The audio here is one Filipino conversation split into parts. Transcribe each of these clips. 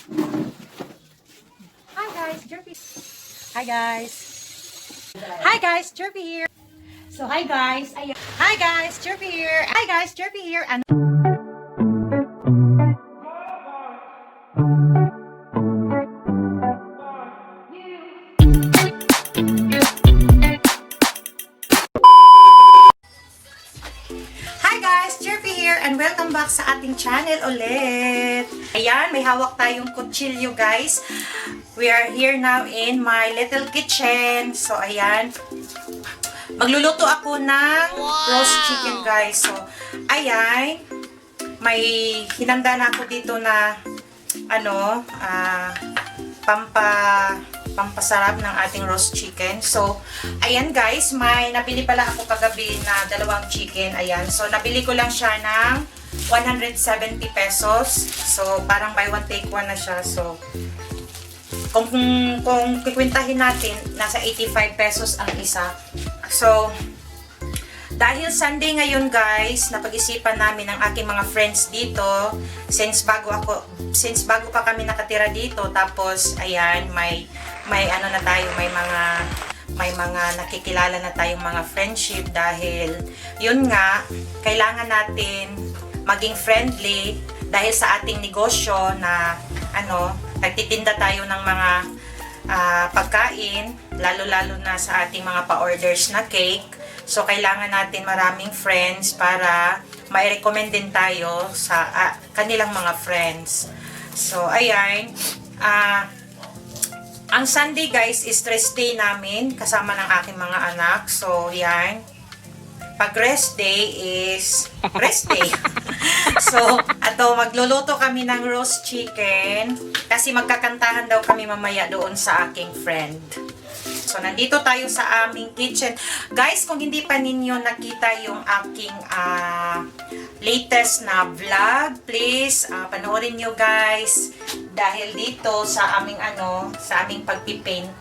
Hi guys, Jerfy. Hi guys. Hi guys, Jerfy here. So hi guys. Hi guys, Jerfy here. Hi guys, Jerfy here. And Hi guys, Jerfy here and welcome back sa ating channel ulit. Ayan, may hawak tayong kutsilyo guys. We are here now in my little kitchen. So ayan, magluluto ako ng roast chicken guys. So ayan, may hinanda na ako dito na pampasarap ng ating roast chicken. So, ayan guys, may nabili pala ako kagabi na dalawang chicken. Ayan, so nabili ko lang siya ng 170 pesos. So, parang buy one take one na siya. So, kung kikwintahin natin, nasa 85 pesos ang isa. So, dahil Sunday ngayon guys, napag-isipan namin ng aking mga friends dito since bago pa kami nakatira dito, tapos ayan, may ano na tayo, may mga nakikilala na tayong mga friendship dahil yun nga, kailangan natin maging friendly dahil sa ating negosyo na nagtitinda tayo ng mga pagkain, lalo-lalo na sa ating mga pa-orders na cake. So, kailangan natin maraming friends para mai-recommend din tayo sa kanilang mga friends. So, ayan. Ang Sunday, guys, is rest day namin kasama ng aking mga anak. So, yan. Pag rest day is rest day. So, magluluto kami ng roast chicken kasi magkakantahan daw kami mamaya doon sa aking friend. So, nandito tayo sa aming kitchen. Guys, kung hindi pa ninyo nakita yung aking latest na vlog, please, panoorin nyo guys. Dahil dito sa aming sa aming pagpipaint.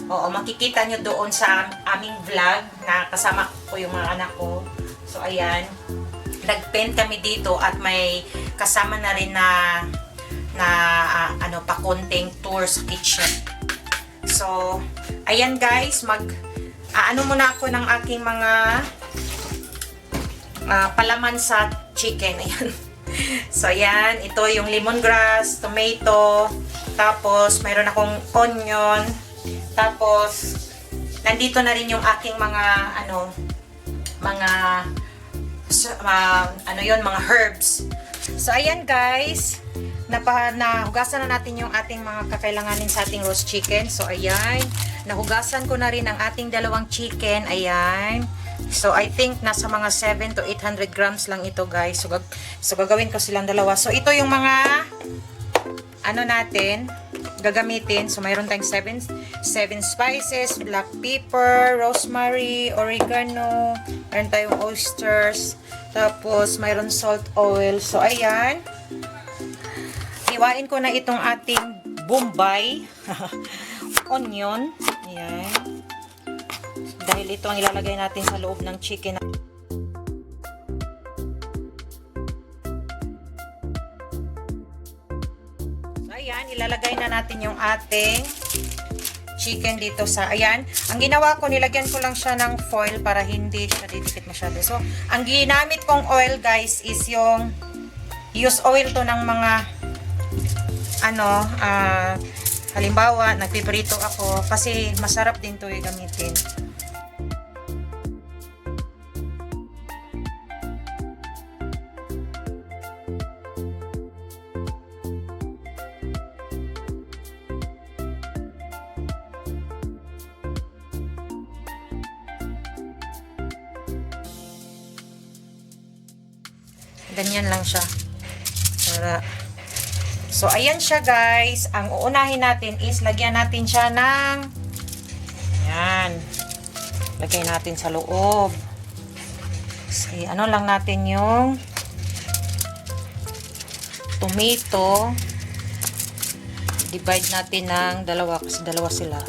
Oo, makikita nyo doon sa aming vlog na kasama ko yung mga anak ko. So, ayan. Nagpaint kami dito at may kasama na rin na pakonting tour sa kitchen. So, ayan guys, muna ako ng aking mga palaman sa chicken. Ayan. So, ayan, ito yung lemongrass, tomato, tapos mayroon akong onion, tapos nandito na rin yung aking mga mga herbs. So, ayan guys, nahugasan na natin yung ating mga kakailanganin sa ating roast chicken. So, ayan. Nahugasan ko na rin ang ating dalawang chicken. Ayan. So, I think nasa mga 7 to 800 grams lang ito, guys. So, gagawin ko silang dalawa. So, ito yung mga natin gagamitin. So, mayroon tayong 7 spices, black pepper, rosemary, oregano, mayroon tayong oysters, tapos mayroon salt oil. So, ayan. Iwain ko na itong ating bombay onion. Ayan. Dahil ito ang ilalagay natin sa loob ng chicken. So, ayan. Ilalagay na natin yung ating chicken dito sa, ayan. Ang ginawa ko, nilagyan ko lang siya ng foil para hindi siya didikit masyado. So, ang ginamit kong oil guys is yung use oil to ng mga halimbawa, nagpiprito ako kasi masarap din to gamitin. Ganyan lang siya. So, ayan siya guys. Ang uunahin natin is lagyan natin siya ng ayan. Lagay natin sa loob. So, lang natin yung tomato. Divide natin ng dalawa kasi dalawa sila.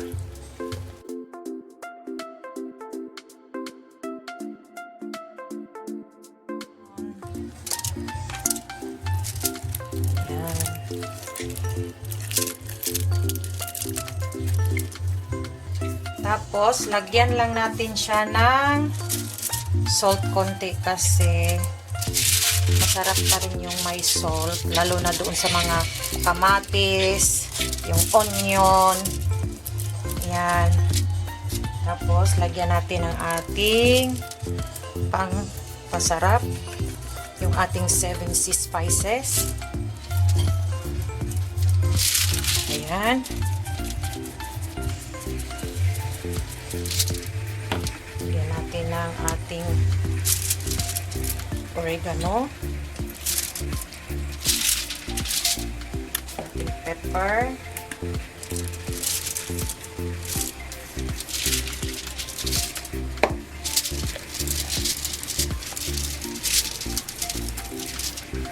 Tapos, lagyan lang natin siya ng salt konti kasi masarap pa rin yung may salt. Lalo na doon sa mga kamatis, yung onion. Ayan. Tapos, lagyan natin ng ating pang-pasarap. Yung ating 7C spices. Ayan. Lagyan natin ng ating oregano. Ating pepper.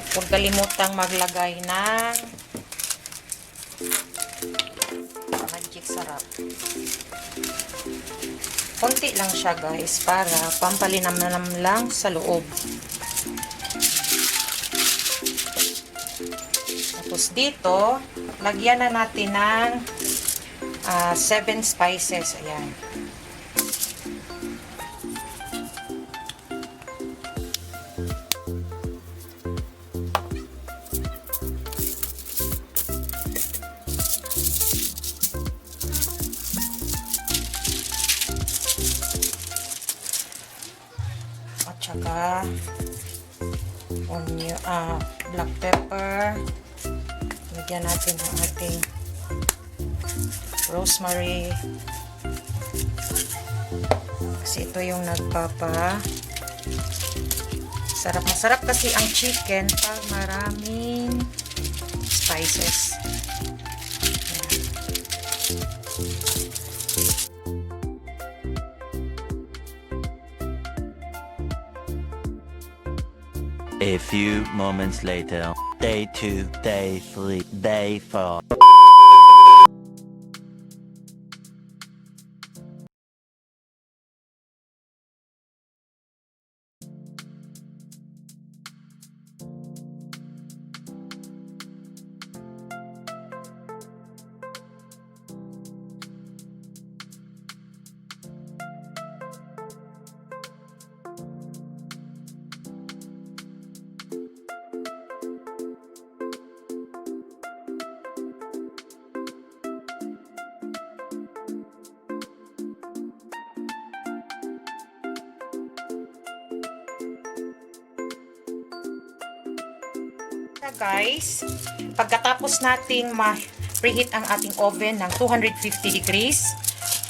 Huwag kalimutang maglagay ng magic sarap. Konti lang siya guys para pampalinamnam lang sa loob. Tapos dito, lagyan na natin ng 7 spices. Ayan. Tsaka onion, black pepper. Lagyan natin ng ating rosemary kasi ito yung masarap kasi ang chicken pag maraming spices. A few moments later, day 2, day 3, day 4. Guys, pagkatapos nating ma-preheat ang ating oven ng 250 degrees,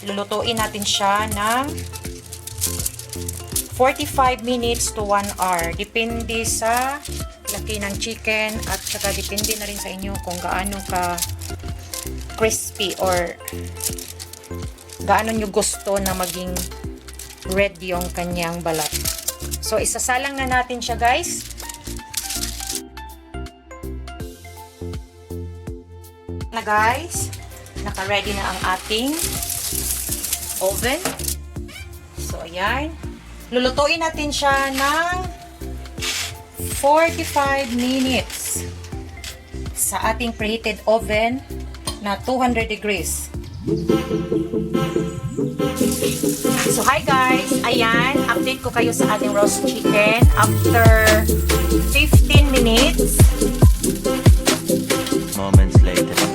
lulutuin natin siya ng 45 minutes to 1 hour. Depende sa laki ng chicken at saka depende na rin sa inyo kung gaano ka crispy or gaano nyo gusto na maging red yung kanyang balat. So, isasalang na natin siya guys. Na guys, naka-ready na ang ating oven. So, ayan. Lulutuin natin siya ng 45 minutes sa ating preheated oven na 200 degrees. So, hi guys! Ayan, update ko kayo sa ating roast chicken after 15 minutes. Moments later.